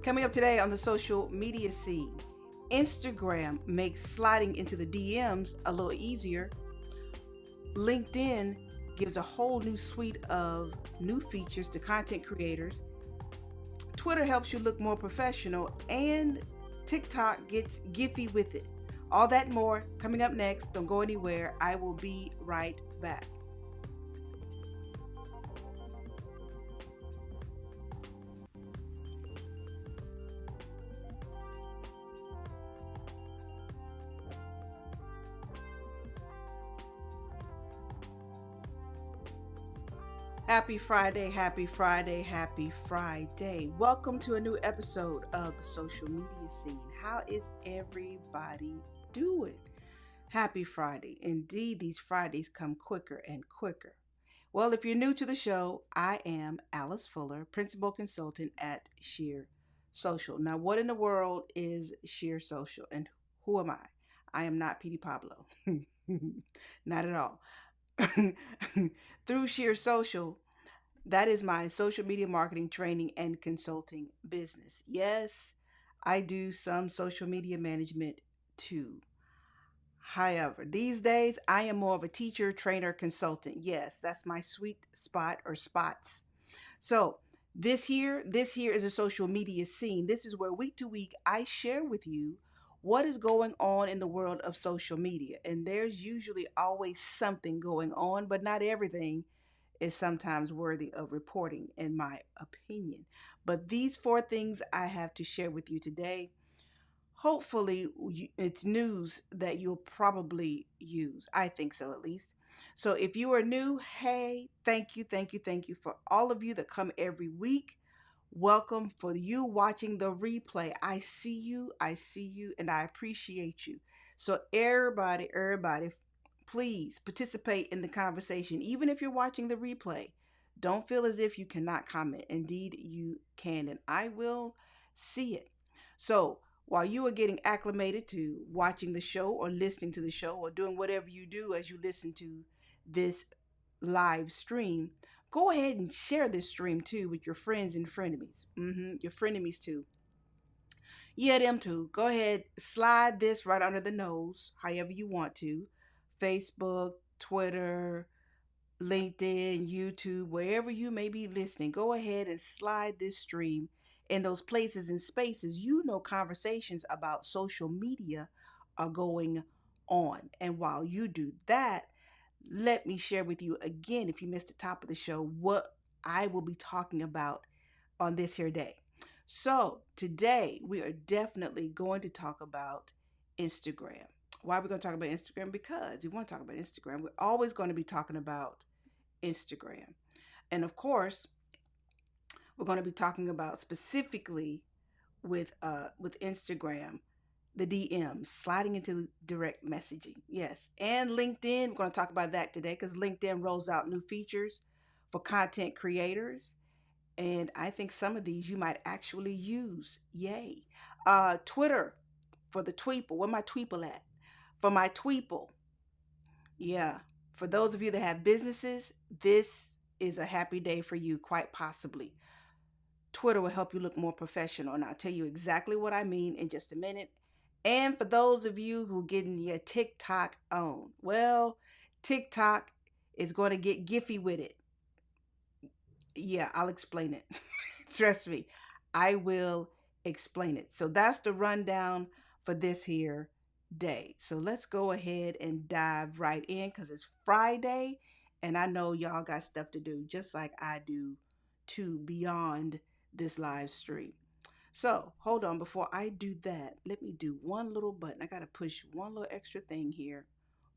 Coming up today on the social media scene, Instagram makes sliding into the DMs a little easier. LinkedIn gives a whole new suite of new features to content creators. Twitter helps you look more professional, and TikTok gets Giphy with it. All that and more coming up next. Don't go anywhere. I will be right back. Happy Friday, happy Friday, happy Friday. Welcome to a new episode of the social media scene. How is everybody doing? Happy Friday. Indeed, these Fridays come quicker and quicker. Well, if you're new to the show, I am Alice Fuller, Principal Consultant at Sheer Social. Now, what in the world is Sheer Social and who am I? I am not Petey Pablo. Not at all. Through Sheer Social, that is my social media marketing training and consulting business. Yes, I do some social media management too. However, these days I am more of a teacher, trainer, consultant. Yes, that's my sweet spot or spots. So, this here is a social media scene. This is where week to week I share with you what is going on in the world of social media. And there's usually always something going on, but not everything is sometimes worthy of reporting, in my opinion. But these four things I have to share with you today, hopefully, it's news that you'll probably use. I think so, at least. So if you are new, hey, thank you, thank you, thank you for all of you that come every week. Welcome for you watching the replay. I see you, and I appreciate you. So, everybody, please participate in the conversation. Even if you're watching the replay, don't feel as if you cannot comment. Indeed, you can, and I will see it. So, while you are getting acclimated to watching the show or listening to the show or doing whatever you do as you listen to this live stream, go ahead and share this stream too with your friends and frenemies. Your frenemies too. Yeah, them too. Go ahead, slide this right under the nose, however you want to. Facebook, Twitter, LinkedIn, YouTube, wherever you may be listening, go ahead and slide this stream in those places and spaces. You know, conversations about social media are going on. And while you do that, let me share with you again, if you missed the top of the show, what I will be talking about on this here day. So today we are definitely going to talk about Instagram. Why are we going to talk about Instagram? Because we want to talk about Instagram. We're always going to be talking about Instagram. And of course, we're going to be talking about specifically with Instagram, the DMs, sliding into direct messaging. Yes. And LinkedIn, we're going to talk about that today because LinkedIn rolls out new features for content creators. And I think some of these you might actually use. Yay. Twitter for the Tweeple. Where my Tweeple at? For my Tweeple. Yeah. For those of you that have businesses, this is a happy day for you, quite possibly. Twitter will help you look more professional, and I'll tell you exactly what I mean in just a minute. And for those of you who getting your TikTok on, well, TikTok is going to get Giphy with it. Yeah, I'll explain it. Trust me, I will explain it. So that's the rundown for this here day. So let's go ahead and dive right in because it's Friday and I know y'all got stuff to do just like I do too beyond this live stream. So hold on, before I do that, let me do one little button. I got to push one little extra thing here.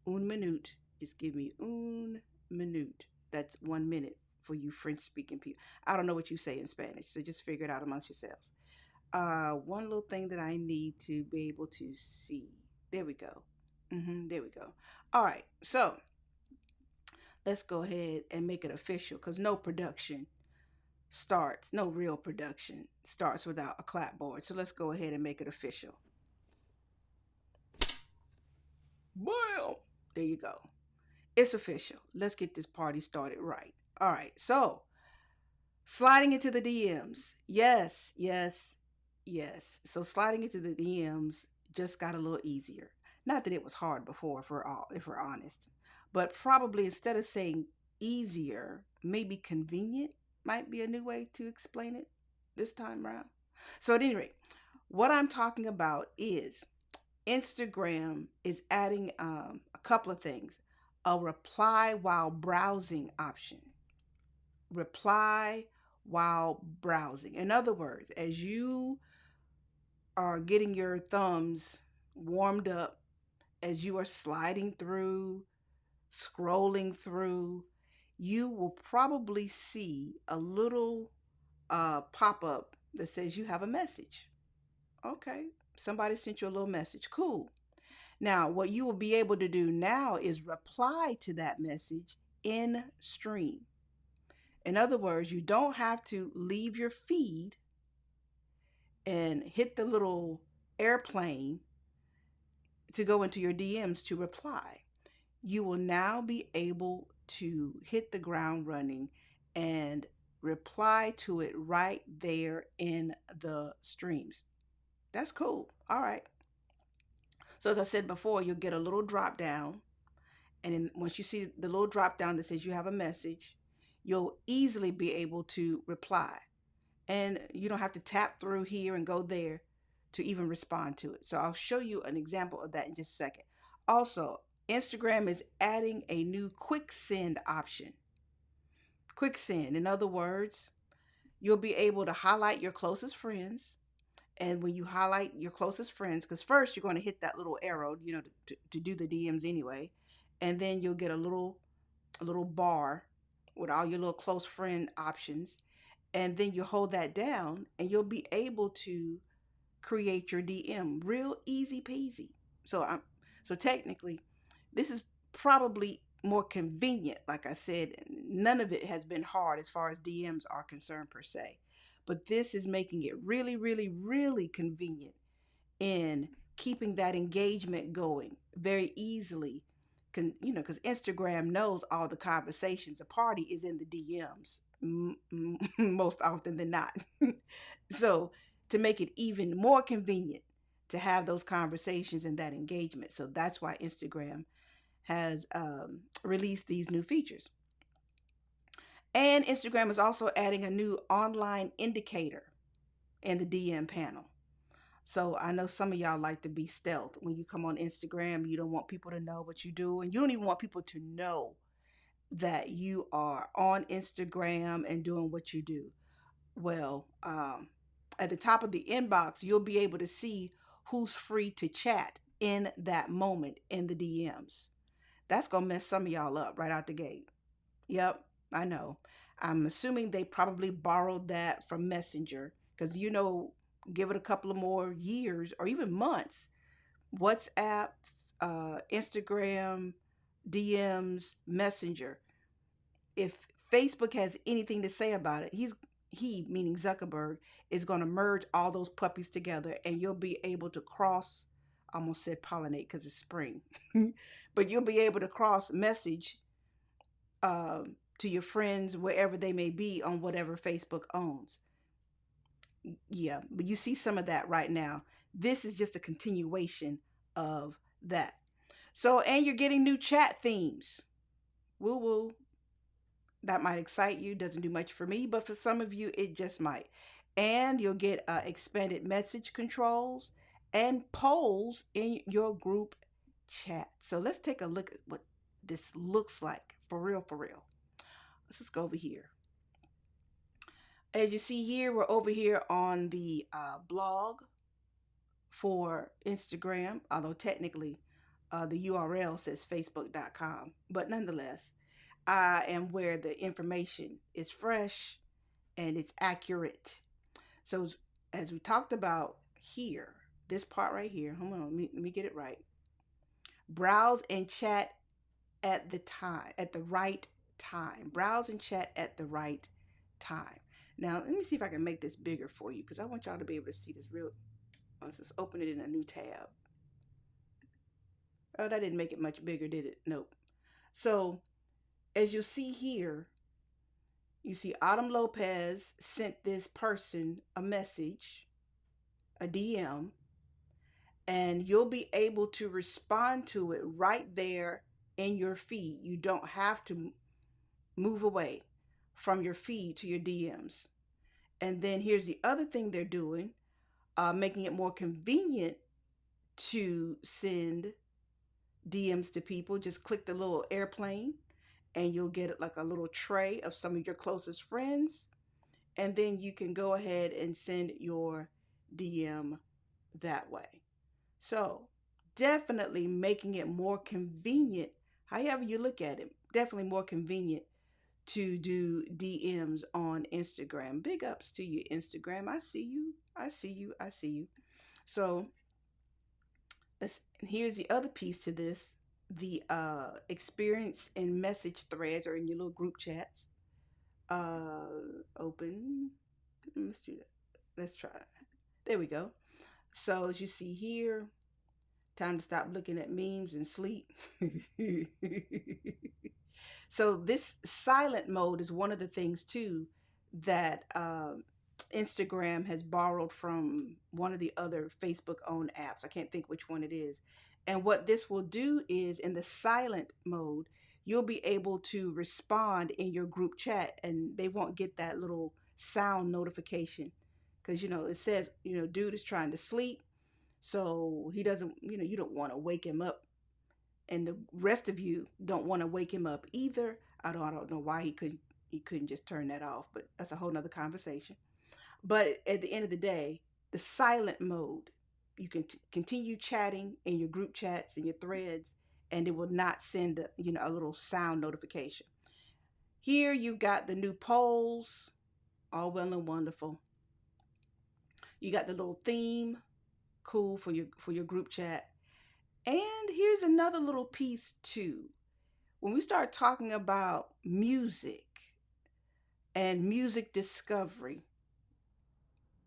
Un minute. Just give me un minute. That's 1 minute for you French speaking people. I don't know what you say in Spanish, so just figure it out amongst yourselves. One little thing that I need to be able to see. There we go. There we go. All right, so let's go ahead and make it official because no real production starts without a clapboard. So let's go ahead and make it official. Bam! There you go. It's official. Let's get this party started right. All right, so sliding into the DMs. Yes, yes. Yes. So sliding into the DMs just got a little easier. Not that it was hard before, if we're honest, but probably instead of saying easier, maybe convenient might be a new way to explain it this time around. So at any rate, what I'm talking about is Instagram is adding a couple of things: a reply while browsing option. Reply while browsing. In other words, as you are getting your thumbs warmed up, as you are sliding through, scrolling through, you will probably see a little pop up that says you have a message. Okay, somebody sent you a little message. Cool. Now, what you will be able to do now is reply to that message in stream. In other words, you don't have to leave your feed and hit the little airplane to go into your DMs to reply. You will now be able to hit the ground running and reply to it right there in the streams. That's cool. All right. So, as I said before, you'll get a little drop down. And then once you see the little drop down that says you have a message, you'll easily be able to reply. And you don't have to tap through here and go there to even respond to it. So I'll show you an example of that in just a second. Also, Instagram is adding a new quick send option. Quick send, in other words, you'll be able to highlight your closest friends. And when you highlight your closest friends, because first you're going to hit that little arrow, to do the DMs anyway, and then you'll get a little bar with all your little close friend options, and then you hold that down and you'll be able to create your DM real easy peasy. So technically this is probably more convenient. Like I said, none of it has been hard as far as DMs are concerned per se. But this is making it really, really, really convenient in keeping that engagement going very easily. Because Instagram knows all the conversations. The party is in the DMs most often than not. So to make it even more convenient to have those conversations and that engagement. So that's why Instagram has released these new features. And Instagram is also adding a new online indicator in the DM panel. So I know some of y'all like to be stealth. When you come on Instagram, you don't want people to know what you do, and you don't even want people to know that you are on Instagram and doing what you do. Well, at the top of the inbox, you'll be able to see who's free to chat in that moment in the DMs. That's going to mess some of y'all up right out the gate. Yep, I know. I'm assuming they probably borrowed that from Messenger because, give it a couple of more years or even months. WhatsApp, Instagram, DMs, Messenger. If Facebook has anything to say about it, he, meaning Zuckerberg, is going to merge all those puppies together, and you'll be able to cross. I almost said pollinate because it's spring, but you'll be able to cross message to your friends wherever they may be on whatever Facebook owns. Yeah, but you see some of that right now. This is just a continuation of that. So, and you're getting new chat themes. Woo woo. That might excite you. Doesn't do much for me, but for some of you, it just might. And you'll get expanded message controls and polls in your group chat. So let's take a look at what this looks like for real, for real. Let's just go over here. As you see here, we're over here on the blog for Instagram, although technically the URL says facebook.com. But nonetheless, I am where the information is fresh and it's accurate. So, as we talked about here, this part right here, hold on, let me get it right. Browse and chat at the right time. Browse and chat at the right time. Now, let me see if I can make this bigger for you because I want y'all to be able to see this real. Let's just open it in a new tab. Oh, that didn't make it much bigger, did it? Nope. So, as you see here, you see Autumn Lopez sent this person a message. a DM, and you'll be able to respond to it right there in your feed. You don't have to move away from your feed to your DMs. And then here's the other thing they're doing, making it more convenient to send DMs to people. Just click the little airplane and you'll get like a little tray of some of your closest friends. And then you can go ahead and send your DM that way. So definitely making it more convenient, however you look at it, definitely more convenient to do DMs on Instagram. Big ups to you, Instagram. I see you. I see you. I see you. So here's the other piece to this, the experience in message threads or in your little group chats. Open. Let's do that. Let's try it. There we go. So as you see here, time to stop looking at memes and sleep. So this silent mode is one of the things too that Instagram has borrowed from one of the other Facebook owned apps. I can't think which one it is. And what this will do is in the silent mode, you'll be able to respond in your group chat and they won't get that little sound notification because it says dude is trying to sleep, so he doesn't, you don't want to wake him up, and the rest of you don't want to wake him up either. I don't know why he couldn't just turn that off, but that's a whole nother conversation. But at the end of the day, the silent mode, you can continue chatting in your group chats and your threads, and it will not send a little sound notification. Here you've got the new polls, all well and wonderful. You got the little theme, cool for your group chat. And here's another little piece too. When we start talking about music and music discovery,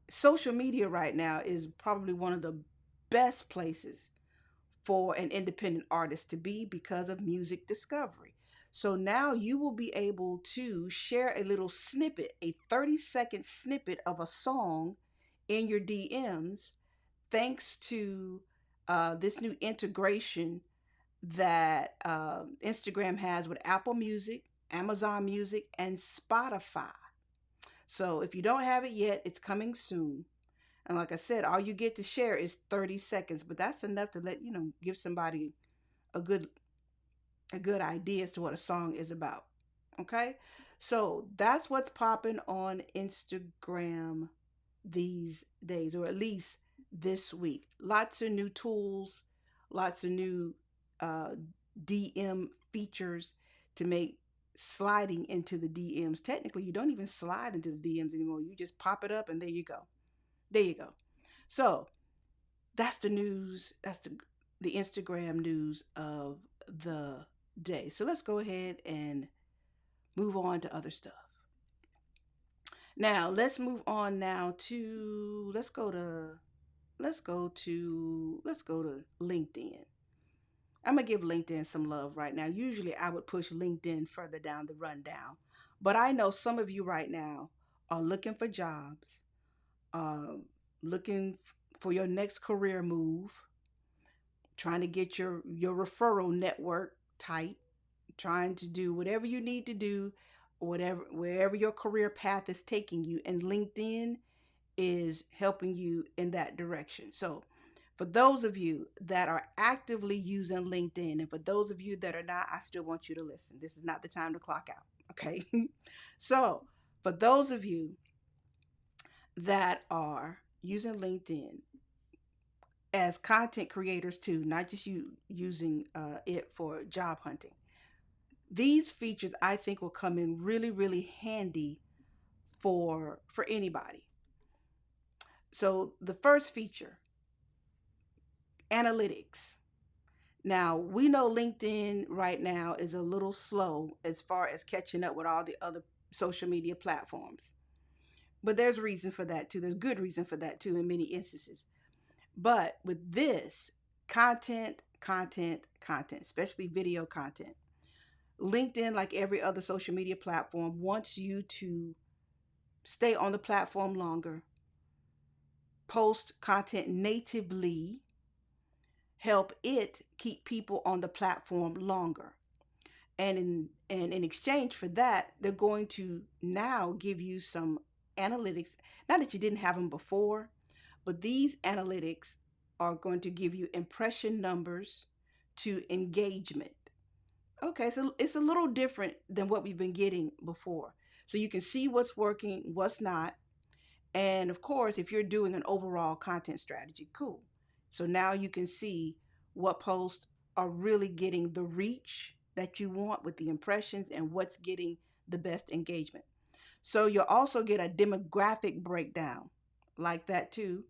social media right now is probably one of the best places for an independent artist to be because of music discovery. So now you will be able to share a little snippet, a 30-second snippet of a song in your DMs, thanks to this new integration that Instagram has with Apple Music, Amazon Music, and Spotify. So if you don't have it yet, it's coming soon. And like I said, all you get to share is 30 seconds, but that's enough to give somebody a good idea as to what a song is about. Okay? So that's what's popping on Instagram these days, or at least this week. Lots of new tools, lots of new uh, DM features to make sliding into the DMs. Technically, you don't even slide into the DMs anymore. You just pop it up and there you go. There you go. So that's the news. That's the Instagram news of the day. So let's go ahead and move on to other stuff. Now let's move on now to let's go to LinkedIn. I'm gonna give LinkedIn some love right now. Usually I would push LinkedIn further down the rundown, but I know some of you right now are looking for jobs, um, looking for your next career move, trying to get your referral network tight, trying to do whatever you need to do, whatever wherever your career path is taking you, and LinkedIn is helping you in that direction. So, for those of you that are actively using LinkedIn, and for those of you that are not, I still want you to listen. This is not the time to clock out, okay? So, for those of you that are using LinkedIn as content creators too, not just you using it for job hunting, these features I think will come in really, really handy for anybody. So the first feature, analytics. Now, we know LinkedIn right now is a little slow as far as catching up with all the other social media platforms. But there's reason for that too. There's good reason for that too in many instances. But with this content, especially video content, LinkedIn, like every other social media platform, wants you to stay on the platform longer, post content natively help it keep people on the platform longer. And in exchange for that, they're going to now give you some analytics. Not that you didn't have them before, but these analytics are going to give you impression numbers to engagement. Okay, so it's a little different than what we've been getting before. So you can see what's working, what's not. And of course, if you're doing an overall content strategy, cool. So now you can see what posts are really getting the reach that you want with the impressions and what's getting the best engagement. So you'll also get a demographic breakdown like that too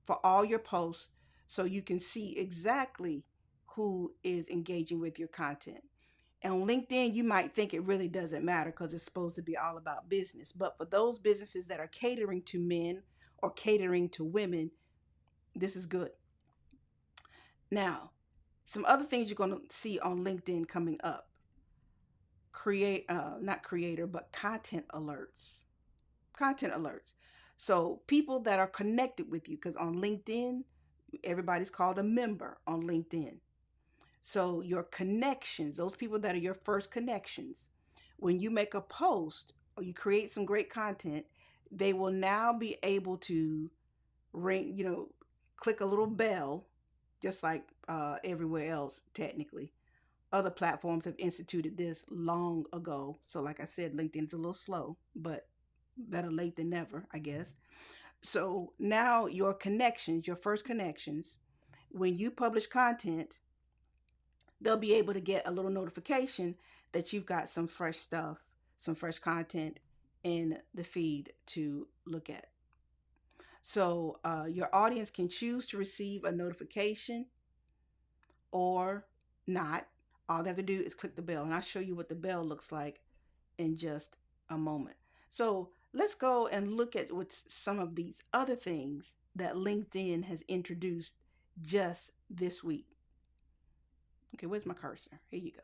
for all your posts, so you can see exactly who is engaging with your content. And on LinkedIn, you might think it really doesn't matter because it's supposed to be all about business. But for those businesses that are catering to men or catering to women, this is good. Now, some other things you're going to see on LinkedIn coming up. Not creator, but content alerts. Content alerts. So people that are connected with you, because on LinkedIn, everybody's called a member on LinkedIn. So your connections, those people that are your first connections, when you make a post or you create some great content, they will now be able to ring, click a little bell, just like everywhere else, technically. Other platforms have instituted this long ago. So, like I said, LinkedIn is a little slow, but better late than never, I guess. So now your connections, your first connections, when you publish content, they'll be able to get a little notification that you've got some fresh stuff, some fresh content in the feed to look at. So your audience can choose to receive a notification or not. All they have to do is click the bell, and I'll show you what the bell looks like in just a moment. So let's go and look at what's some of these other things that LinkedIn has introduced just this week. Okay, where's my cursor? Here you go.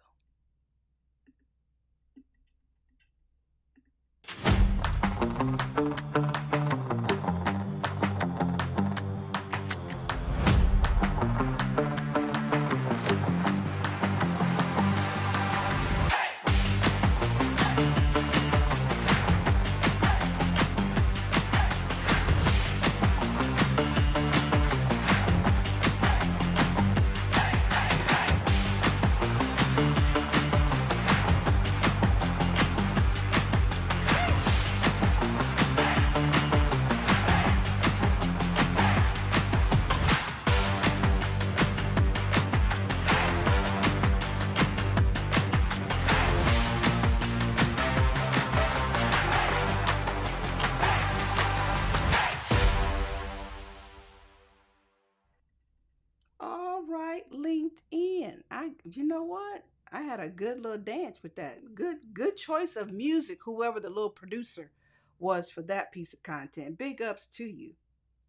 All right, LinkedIn. You know what? I had a good little dance with that. Good choice of music, whoever the little producer was for that piece of content. Big ups to you.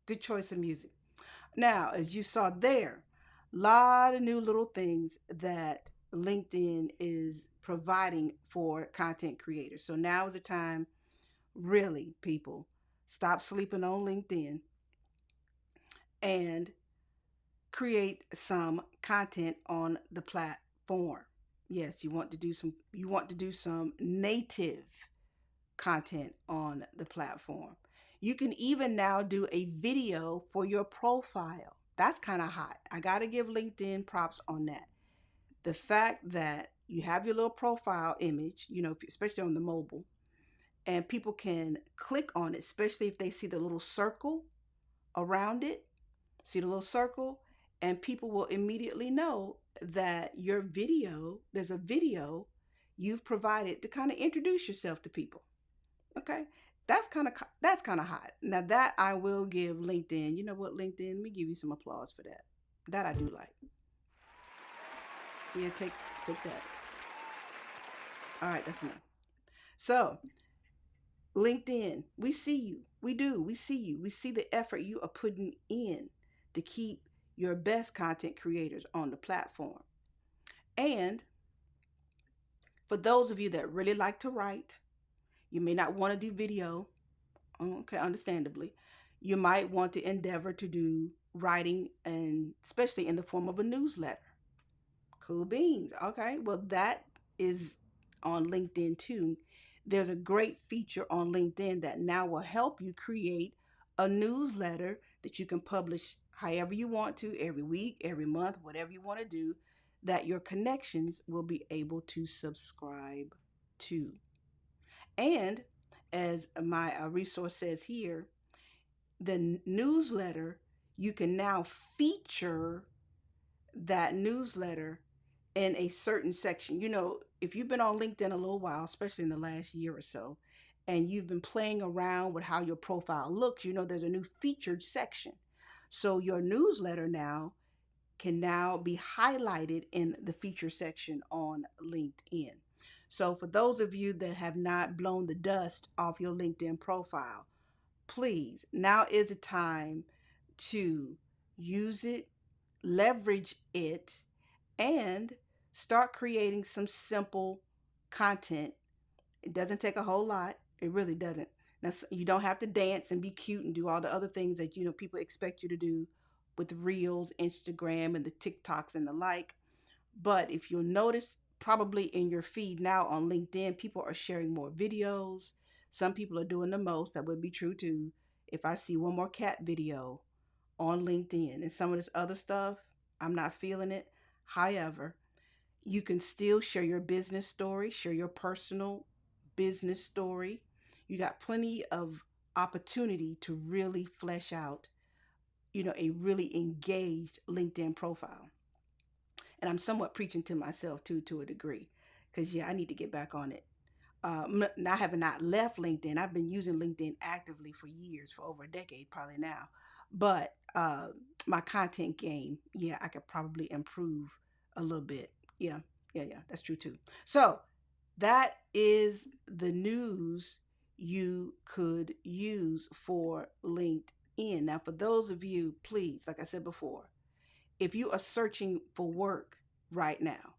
Good choice of music. Now, as you saw there, a lot of new little things that LinkedIn is providing for content creators. So now is the time, really, people, stop sleeping on LinkedIn and create some content on the platform. Yes, you want to do some native content on the platform. You can even now do a video for your profile. That's kind of hot. I got to give LinkedIn props on that. The fact that you have your little profile image, especially on the mobile, and people can click on it, especially if they see the little circle around it. See the little circle? And people will immediately know that there's a video you've provided to kind of introduce yourself to people. Okay? That's kind of hot. Now that I will give LinkedIn. You know what, LinkedIn? Let me give you some applause for that. That I do like. Yeah, take that. All right, that's enough. So, LinkedIn, we see you. We do. We see you. We see the effort you are putting in to keep your best content creators on the platform. And for those of you that really like to write, you may not want to do video, okay, understandably. you might want to endeavor to do writing, and especially in the form of a newsletter. Cool beans. Okay. Well, that is on LinkedIn too. There's a great feature on LinkedIn that now will help you create a newsletter that you can publish however you want to, every week, every month, whatever you want to do, that your connections will be able to subscribe to. And as my resource says here, the newsletter, you can now feature that newsletter in a certain section. If you've been on LinkedIn a little while, especially in the last year or so, and you've been playing around with how your profile looks, there's a new featured section. So your newsletter now can now be highlighted in the feature section on LinkedIn. So for those of you that have not blown the dust off your LinkedIn profile, please, now is the time to use it, leverage it, and start creating some simple content. It doesn't take a whole lot. It really doesn't. Now, you don't have to dance and be cute and do all the other things that people expect you to do with Reels, Instagram, and the TikToks and the like. But if you'll notice, probably in your feed now on LinkedIn, people are sharing more videos. Some people are doing the most. That would be true too. If I see one more cat video on LinkedIn and some of this other stuff, I'm not feeling it. However, you can still share your business story, share your personal business story. You got plenty of opportunity to really flesh out, a really engaged LinkedIn profile. And I'm somewhat preaching to myself too, to a degree, because yeah, I need to get back on it. I have not left LinkedIn. I've been using LinkedIn actively for years, for over a decade, probably now. But my content game, yeah, I could probably improve a little bit. Yeah, yeah, that's true too. So that is the news you could use for LinkedIn. Now, for those of you, please, like I said before, if you are searching for work right now,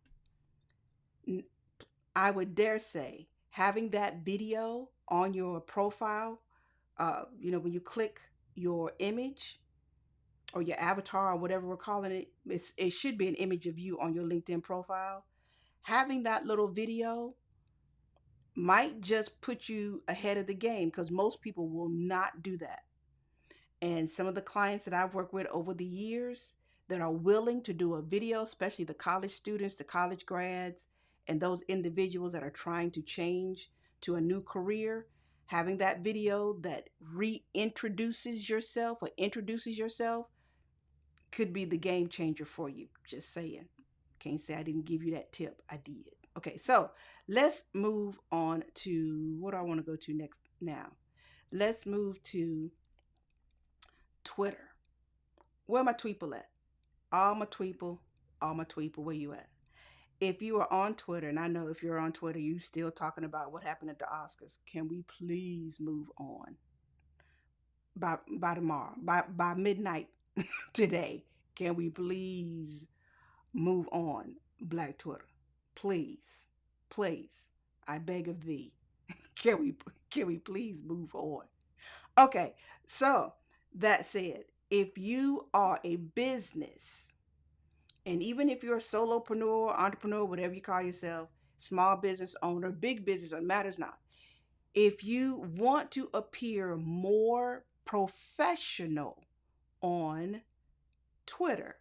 I would dare say having that video on your profile, when you click your image or your avatar or whatever we're calling it, it should be an image of you on your LinkedIn profile. Having that little video might just put you ahead of the game, because most people will not do that. And some of the clients that I've worked with over the years that are willing to do a video, especially the college students, the college grads, and those individuals that are trying to change to a new career, having that video that reintroduces yourself or introduces yourself could be the game changer for you. Just saying. Can't say I didn't give you that tip. I did. Okay, so let's move on to what do I want to go to next now. Let's move to Twitter. Where my tweeple at? All my tweeple, where you at? If you are on Twitter, and I know if you're on Twitter, you still talking about what happened at the Oscars. Can we please move on by tomorrow, by midnight today? Can we please move on, Black Twitter? Please, please, I beg of thee. Can we can we please move on? Okay, so that said, if you are a business, and even if you're a solopreneur, entrepreneur, whatever you call yourself, small business owner, big business, it matters not. If you want to appear more professional on Twitter,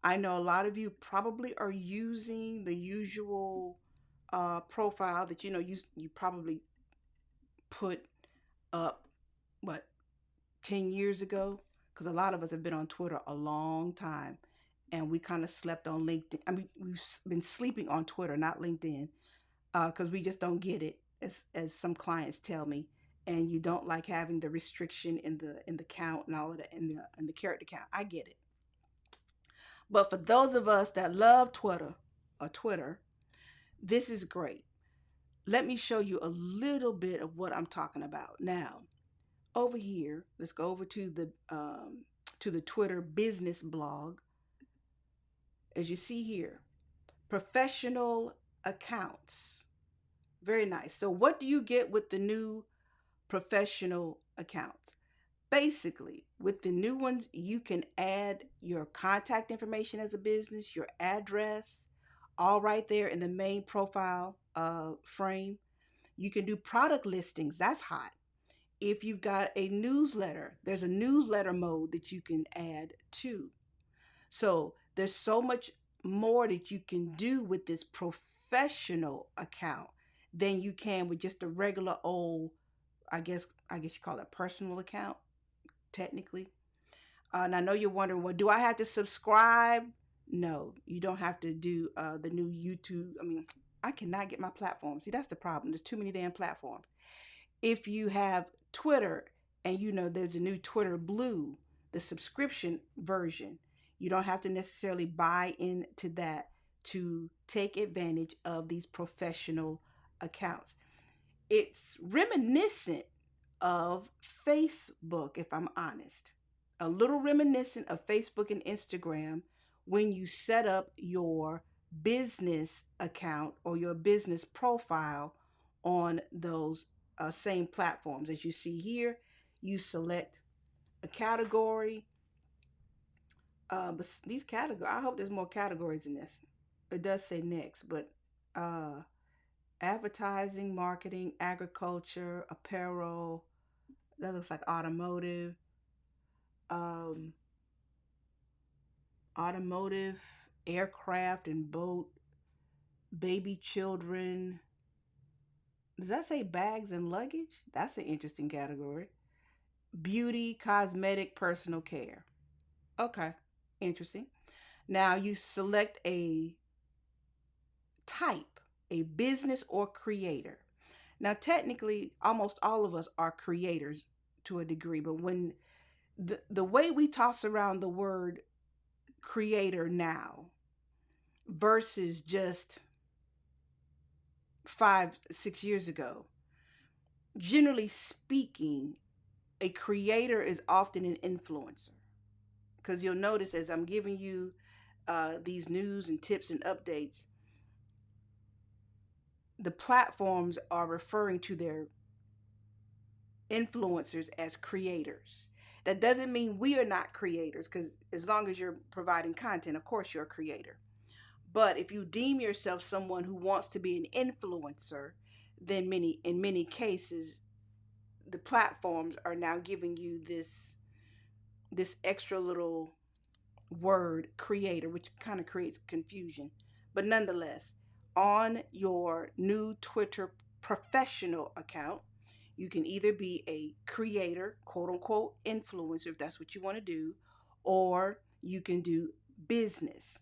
I know a lot of you probably are using the usual profile that you probably put up, what, 10 years ago, because a lot of us have been on Twitter a long time, and we kind of slept on LinkedIn. I mean, we've been sleeping on Twitter, not LinkedIn, because we just don't get it, as some clients tell me. And you don't like having the restriction in the count and all of that, in the character count. I get it. But for those of us that love Twitter, this is great. Let me show you a little bit of what I'm talking about now. Over here, let's go over to the Twitter business blog. As you see here, professional accounts. Very nice. So what do you get with the new professional accounts? Basically, with the new ones, you can add your contact information as a business, your address, all right there in the main profile frame. You can do product listings. That's hot. If you've got a newsletter, there's a newsletter mode that you can add too. So there's so much more that you can do with this professional account than you can with just a regular old, I guess you call it personal account, technically. And I know you're wondering, well, do I have to subscribe? No, you don't have to do the new YouTube. I mean, I cannot get my platform. See, that's the problem. There's too many damn platforms. If you have Twitter and there's a new Twitter Blue, the subscription version, you don't have to necessarily buy into that to take advantage of these professional accounts. It's reminiscent of Facebook, if I'm honest. A little reminiscent of Facebook and Instagram when you set up your business account or your business profile on those same platforms. As you see here, you select a category. But these categories, I hope there's more categories in this. It does say next, but uh, advertising, marketing, agriculture, apparel. That looks like automotive. Um, automotive, aircraft and boat, baby children. Does that say bags and luggage? That's an interesting category. Beauty, cosmetic, personal care. Okay, interesting. Now you select a type, a business or creator. Now, technically, almost all of us are creators to a degree, but when the way we toss around the word creator now versus just 5, 6 years ago, generally speaking, a creator is often an influencer. Because you'll notice as I'm giving you these news and tips and updates, the platforms are referring to their influencers as creators. That doesn't mean we are not creators, because as long as you're providing content, of course you're a creator. But if you deem yourself someone who wants to be an influencer, then in many cases the platforms are now giving you this extra little word creator, which kind of creates confusion. But nonetheless, on your new Twitter professional account, you can either be a creator, quote unquote influencer, if that's what you want to do, or you can do business.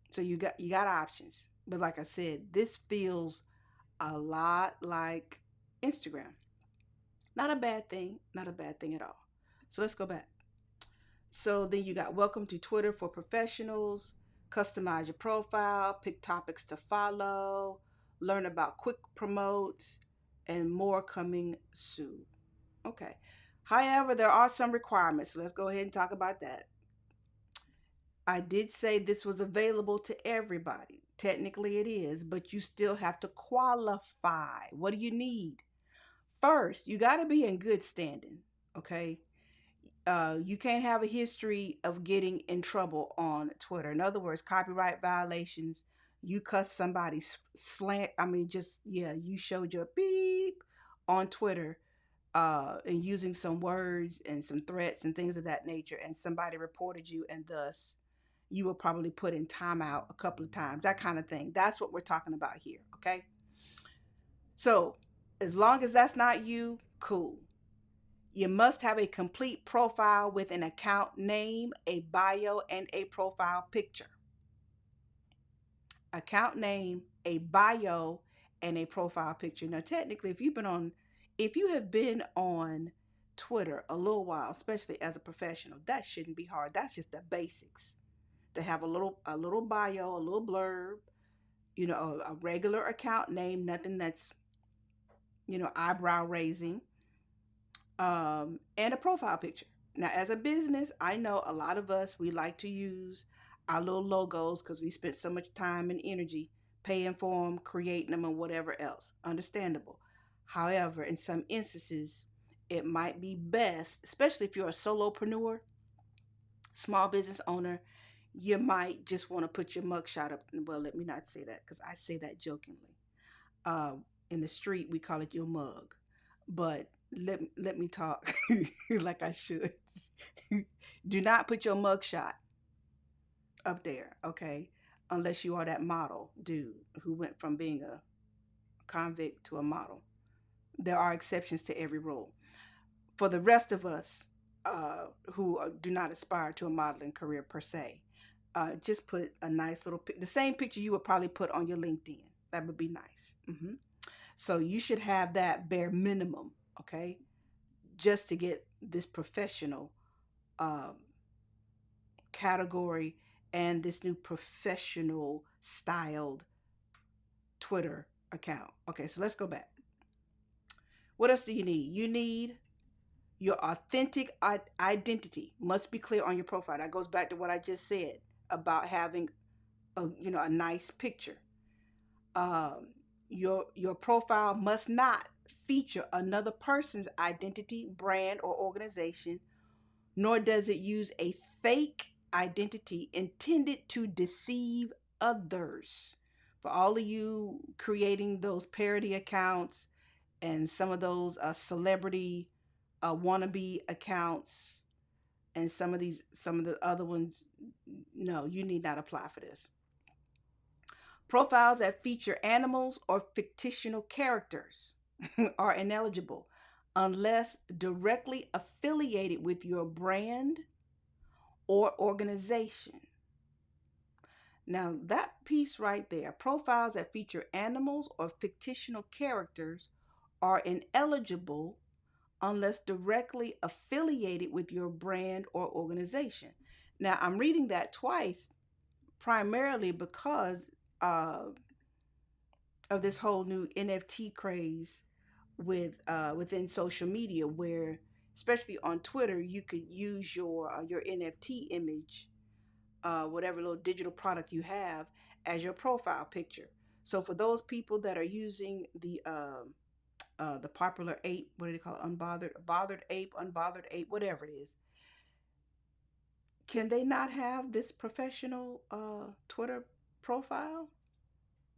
So you got options. But like I said, this feels a lot like Instagram. Not a bad thing, not a bad thing at all. So let's go back. So then you got welcome to Twitter for professionals, customize your profile, pick topics to follow, learn about quick promote, and more coming soon. Okay. However, there are some requirements. So let's go ahead and talk about that. I did say this was available to everybody. Technically, it is, but you still have to qualify. What do you need? First, you got to be in good standing. Okay. You can't have a history of getting in trouble on Twitter. In other words, copyright violations. You cuss somebody's slant. I mean, just, yeah, you showed your beep on Twitter and using some words and some threats and things of that nature, and somebody reported you, and thus you were probably put in timeout a couple of times, that kind of thing. That's what we're talking about here, okay? So, as long as that's not you, cool. You must have a complete profile with an account name, a bio, and a profile picture. Account name, a bio, and a profile picture. Now, technically, if you have been on Twitter a little while, especially as a professional, that shouldn't be hard. That's just the basics. To have a little bio, a little blurb, a regular account name, nothing that's eyebrow raising, and a profile picture. Now, as a business, I know a lot of us, we like to use our little logos because we spent so much time and energy paying for them, creating them, and whatever else. Understandable. However, in some instances, it might be best, especially if you're a solopreneur, small business owner, you might just want to put your mugshot up. Well, let me not say that because I say that jokingly. Uh, in the street, we call it your mug. But let me talk like I should. Do not put your mugshot up there, okay? Unless you are that model dude who went from being a convict to a model. There are exceptions to every rule. For the rest of us who do not aspire to a modeling career per se, just put a nice little the same picture you would probably put on your LinkedIn. That would be nice. So you should have that bare minimum, okay, just to get this professional um, category and this new professional styled Twitter account. Okay, so let's go back. What else do you need? You need your authentic identity must be clear on your profile. That goes back to what I just said about having a nice picture. Um, your profile must not feature another person's identity, brand, or organization, nor does it use a fake identity intended to deceive others. For all of you creating those parody accounts and some of those celebrity wannabe accounts and some of the other ones, no, you need not apply for this. Profiles that feature animals or fictional characters are ineligible unless directly affiliated with your brand or organization. Now, that piece right there, profiles that feature animals or fictional characters are ineligible unless directly affiliated with your brand or organization. Now, I'm reading that twice primarily because uh, of this whole new NFT craze within social media, where especially on Twitter, you could use your NFT image, whatever little digital product you have, as your profile picture. So for those people that are using the popular ape, what do they call it? Bothered ape, unbothered ape, whatever it is. Can they not have this professional Twitter profile?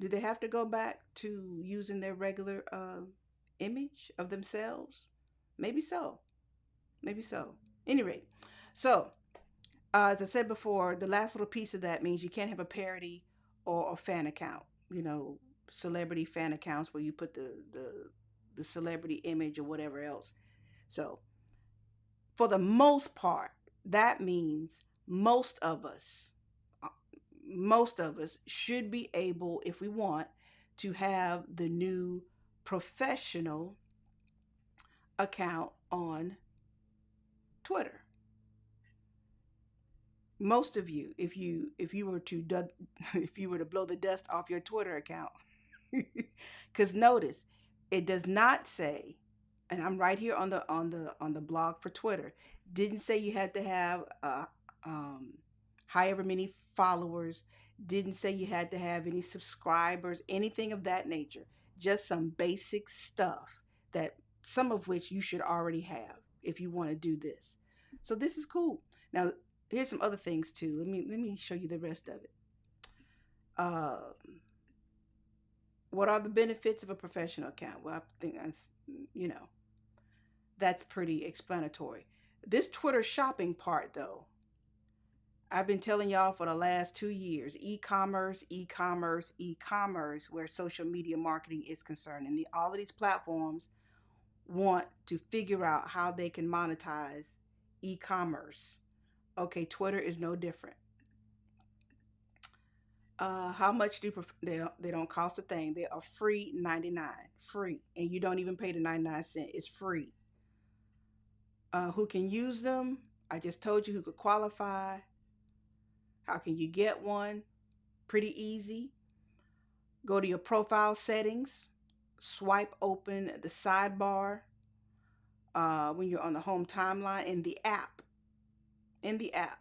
Do they have to go back to using their regular image of themselves? Maybe so. Maybe so. Anyway, so as I said before, the last little piece of that means you can't have a parody or a fan account. You know, celebrity fan accounts where you put the celebrity image or whatever else. So for the most part, that means most of us, uh, most of us should be able, if we want, to have the new professional account on Twitter. Most of you, if you were to if you were to blow the dust off your Twitter account, because notice it does not say, and I'm right here on the blog for Twitter, didn't say you had to have um, however many followers, didn't say you had to have any subscribers, anything of that nature. Just some basic stuff that some of which you should already have if you want to do this. So this is cool. Now here's some other things too. Let me show you the rest of it. Uh, what are the benefits of a professional account? Well, I think you know that's pretty explanatory. This Twitter shopping part, though, I've been telling y'all for the last 2 years, e-commerce, e-commerce, e-commerce, where social media marketing is concerned. And all of these platforms want to figure out how they can monetize e-commerce. Okay, Twitter is no different. How much do they don't cost a thing. They are free 99, free, and you don't even pay the 99 cent. It's free. Who can use them? I just told you who could qualify. How can you get one? Pretty easy. Go to your profile settings, swipe open the sidebar when you're on the home timeline in the app. In the app,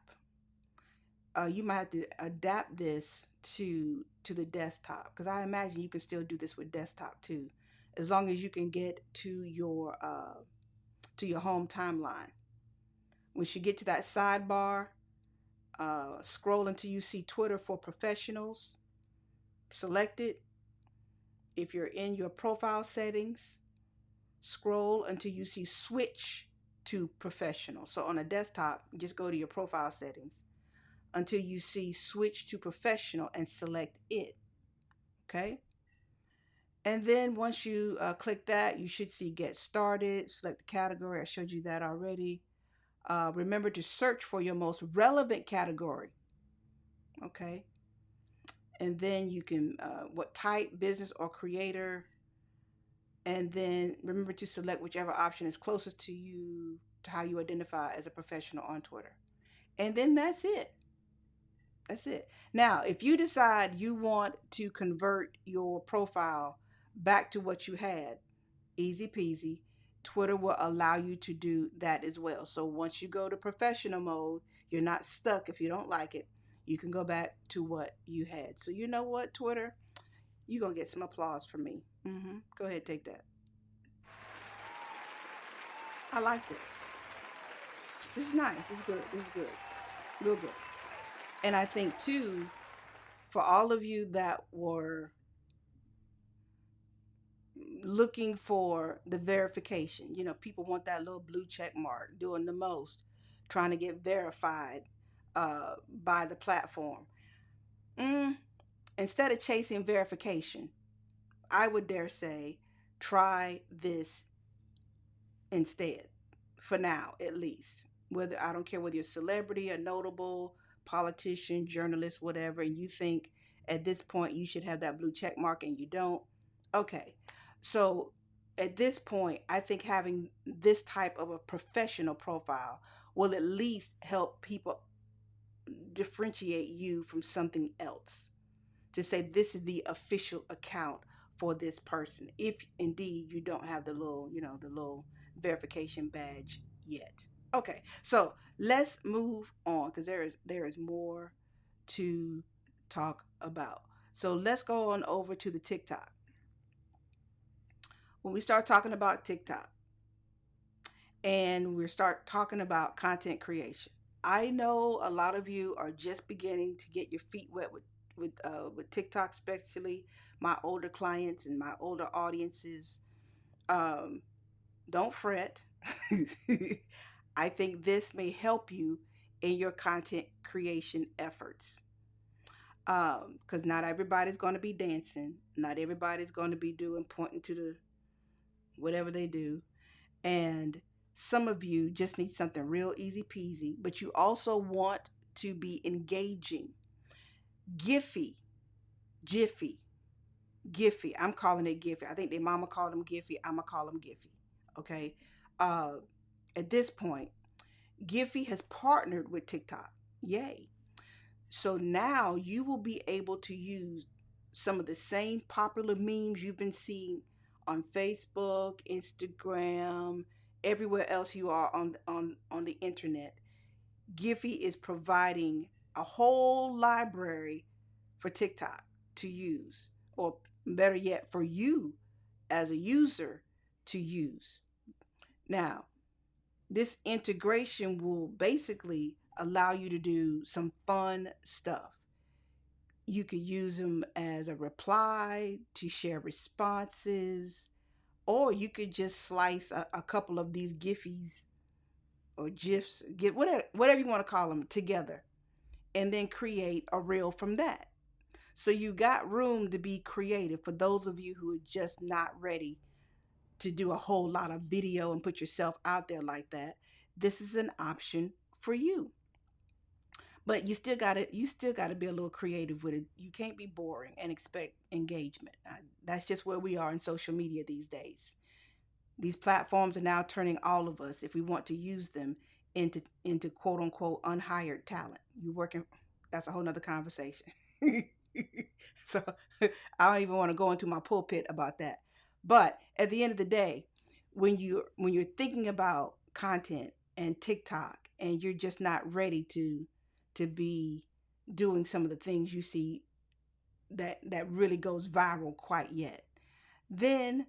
you might have to adapt this to the desktop because I imagine you can still do this with desktop too, as long as you can get to to your home timeline. Once you get to that sidebar, scroll until you see Twitter for Professionals. Select it. If you're in your profile settings, scroll until you see Switch to Professional. So on a desktop, just go to your profile settings until you see Switch to Professional and select it. Okay. And then once you click that, you should see Get Started. Select the category. I showed you that already. Remember to search for your most relevant category. Okay. And then you can, what type, business or creator. And then remember to select whichever option is closest to you, to how you identify as a professional on Twitter. And then that's it. That's it. Now, if you decide you want to convert your profile back to what you had, easy peasy. Twitter will allow you to do that as well. So once you go to professional mode, you're not stuck if you don't like it. You can go back to what you had. So you know what, Twitter? You're going to get some applause from me. Go ahead, take that. I like this. This is nice. This is good. This is good. Real good. And I think, too, for all of you that were looking for the verification, people want that little blue check mark, doing the most, trying to get verified by the platform. Instead of chasing verification, I would dare say, try this instead, for now at least. Whether, I don't care whether you're a celebrity, a notable politician, journalist, whatever, and you think at this point you should have that blue check mark and you don't. Okay, so at this point, I think having this type of a professional profile will at least help people differentiate you from something else, to say this is the official account for this person, if indeed you don't have the little, the little verification badge yet. Okay, so let's move on, because there is more to talk about. So let's go on over to the TikTok. When we start talking about TikTok and we start talking about content creation, I know a lot of you are just beginning to get your feet wet with TikTok, especially my older clients and my older audiences. Um, don't fret. I think this may help you in your content creation efforts. Because not everybody's going to be dancing, not everybody's going to be doing pointing to the whatever they do, and some of you just need something real easy peasy, but you also want to be engaging. Giphy, Jiffy, Giphy. I'm calling it Giphy. I think their mama called them Giphy. I'm gonna call them Giphy. Okay. Uh, at this point, Giphy has partnered with TikTok. Yay! So now you will be able to use some of the same popular memes you've been seeing on Facebook, Instagram, everywhere else you are on the internet. Giphy is providing a whole library for TikTok to use, or better yet, for you as a user to use. Now, this integration will basically allow you to do some fun stuff. You could use them as a reply to share responses, or you could just slice a couple of these Giphies or GIFs, get whatever you want to call them, together, and then create a reel from that. So you got room to be creative for those of you who are just not ready to do a whole lot of video and put yourself out there like that. This is an option for you. But you still got to be a little creative with it. You can't be boring and expect engagement. That's just where we are in social media these days. These platforms are now turning all of us, if we want to use them, into quote unquote unhired talent. You working, that's a whole nother conversation. So I don't even want to go into my pulpit about that. But at the end of the day, when you're thinking about content and TikTok, and you're just not ready to be doing some of the things you see that really goes viral quite yet, then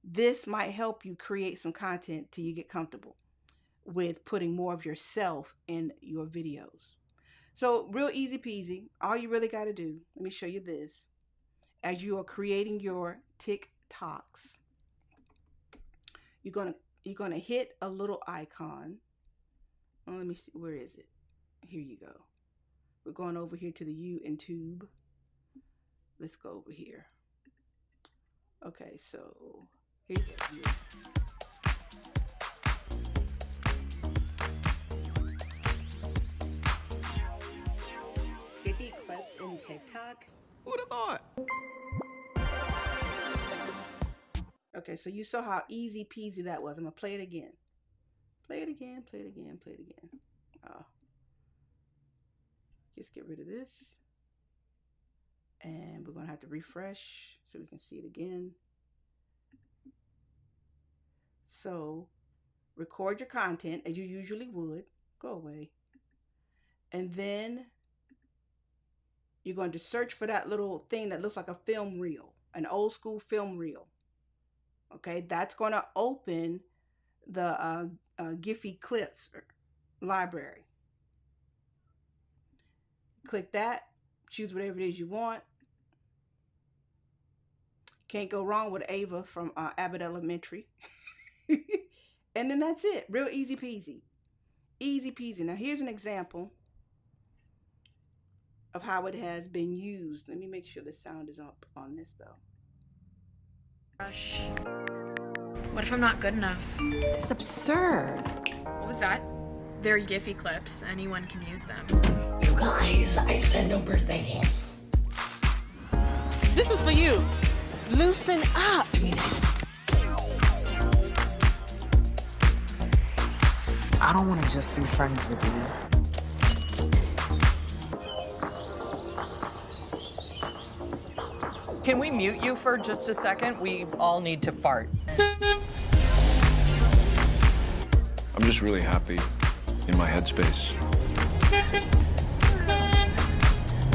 This might help you create some content till you get comfortable with putting more of yourself in your videos. So, real easy peasy. All you really got to do, let me show you this. As you are creating your TikToks, you're gonna hit a little icon. Oh, let me see, where is it? Here you go. We're going over here to the YouTube. Let's go over here. Okay, so here's it. Giphy clips in TikTok? Who'd have thought? Okay, so you saw how easy peasy that was. I'm gonna play it again. Play it again, play it again, play it again. Just get rid of this. And we're gonna have to refresh so we can see it again. So record your content as you usually would. Go away. And then you're going to search for that little thing that looks like a film reel, an old school film reel. Okay, that's going to open the Giphy clips library. Click that, choose whatever it is you want. Can't go wrong with Ava from Abbott Elementary. And then that's it. Real easy peasy. Easy peasy. Now here's an example of how it has been used. Let me make sure the sound is up on this though. Gosh. What if I'm not good enough? It's absurd. What was that? They're Giphy clips. Anyone can use them. You guys, I send no birthday gifts. This is for you. Loosen up. I don't want to just be friends with you. Can we mute you for just a second? We all need to fart. I'm just really happy in my headspace.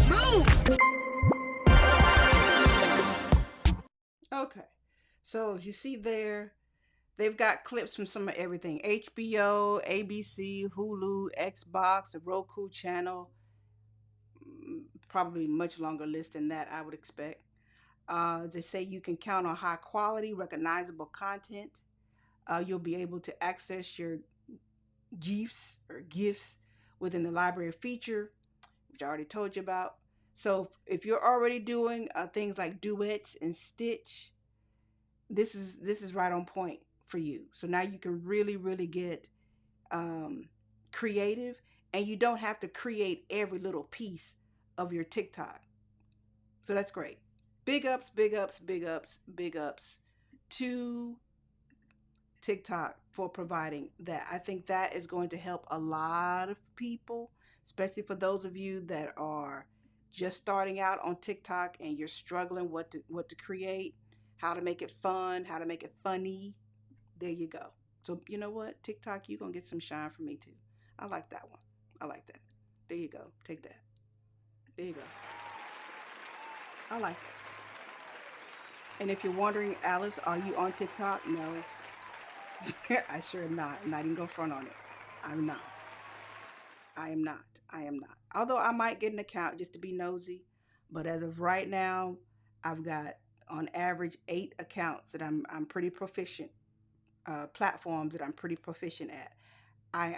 Move! Okay, so as you see there, they've got clips from some of everything. HBO, ABC, Hulu, Xbox, the Roku channel. Probably much longer list than that, I would expect. They say you can count on high quality, recognizable content. You'll be able to access your GIFs within the library feature, which I already told you about. So if you're already doing things like duets and Stitch, this is right on point for you. So now you can really get creative, and you don't have to create every little piece of your TikTok. So that's great. Big ups, big ups, big ups, big ups to TikTok for providing that. I think that is going to help a lot of people, especially for those of you that are just starting out on TikTok and you're struggling what to create, how to make it fun, how to make it funny. There you go. So you know what? TikTok, you're going to get some shine from me too. I like that one. I like that. There you go. Take that. There you go. I like it. And if you're wondering, Alice, are you on TikTok? No. I sure am not. I'm not even going to front on it. I'm not. I am not. I am not. Although I might get an account just to be nosy. But as of right now, I've got on average 8 accounts that I'm pretty proficient, platforms that I'm pretty proficient at.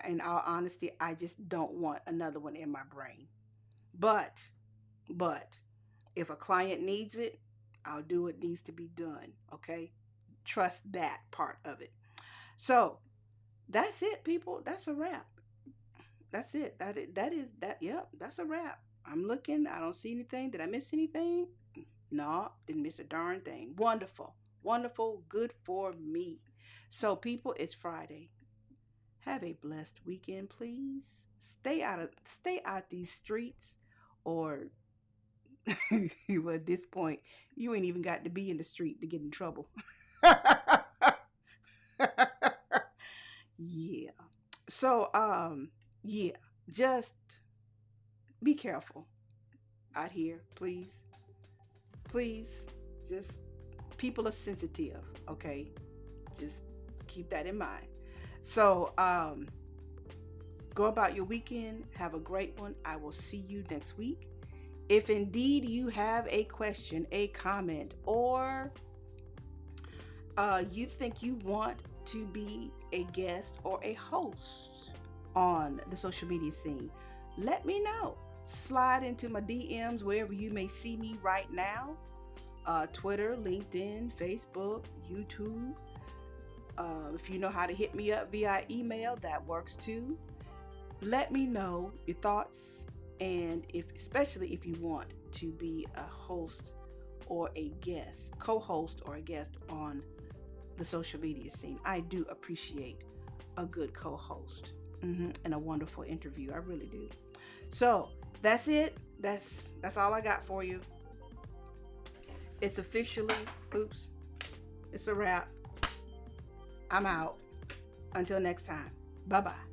In all honesty, I just don't want another one in my brain. But if a client needs it, I'll do what needs to be done. Okay? Trust that part of it. So that's it, people. That's a wrap. That's it. Yep, that's a wrap. I'm looking. I don't see anything. Did I miss anything? No, didn't miss a darn thing. Wonderful. Wonderful. Good for me. So people, it's Friday. Have a blessed weekend, please. Stay out these streets, or well, at this point, you ain't even got to be in the street to get in trouble. Yeah. So, yeah, just be careful out here, please. Please, just people are sensitive, Okay, just keep that in mind. So go about your weekend. Have a great one. I will see you next week. If indeed you have a question, a comment, or you think you want to be a guest or a host on the social media scene, let me know. Slide into my DMs wherever you may see me right now. Twitter, LinkedIn, Facebook, YouTube. If you know how to hit me up via email, that works too. Let me know your thoughts, and especially if you want to be a host or a guest, co-host or a guest on the social media scene. I do appreciate a good co-host and a wonderful interview. I really do. So that's it. That's all I got for you. It's officially, it's a wrap. I'm out. Until next time. Bye-bye.